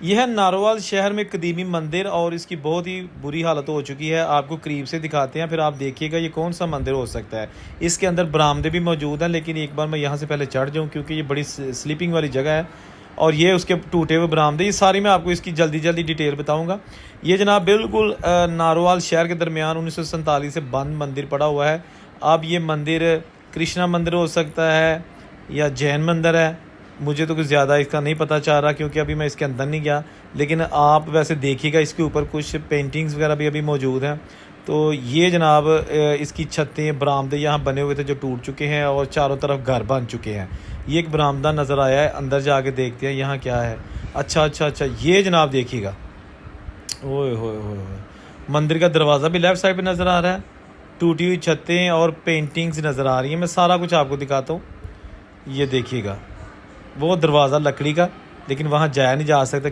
यह है नारोवाल शहर में कदीमी मंदिर और इसकी बहुत ही बुरी हालत हो चुकी है। आपको करीब से दिखाते हैं, फिर आप देखिएगा ये कौन सा मंदिर हो सकता है। इसके अंदर बरामदे भी मौजूद हैं, लेकिन एक बार मैं यहाँ से पहले चढ़ जाऊँ क्योंकि ये बड़ी स्लीपिंग वाली जगह है और ये उसके टूटे हुए बरामदे, ये सारी मैं आपको इसकी जल्दी जल्दी डिटेल बताऊँगा। ये जनाब बिल्कुल नारोवाल शहर के दरमियान 1947 से बंद मंदिर पड़ा हुआ है। अब ये मंदिर कृष्णा मंदिर हो सकता है या जैन मंदिर है, मुझे तो कुछ ज़्यादा इसका नहीं पता चल रहा क्योंकि अभी मैं इसके अंदर नहीं गया। लेकिन आप वैसे देखिएगा इसके ऊपर कुछ पेंटिंग्स वगैरह भी अभी मौजूद हैं। तो ये जनाब इसकी छतें बरामदे यहाँ बने हुए थे जो टूट चुके हैं और चारों तरफ घर बन चुके हैं। ये एक बरामदा नज़र आया है, अंदर जाके देखते हैं यहाँ क्या है। अच्छा, ये जनाब देखिएगा, ओए होए होए होए, मंदिर का दरवाज़ा भी लेफ़्ट साइड पे नज़र आ रहा है। टूटी हुई छतें और पेंटिंग्स नज़र आ रही हैं। मैं सारा कुछ आपको दिखाता हूँ। ये देखिएगा वो दरवाज़ा लकड़ी का, लेकिन वहाँ जाया नहीं जा सकता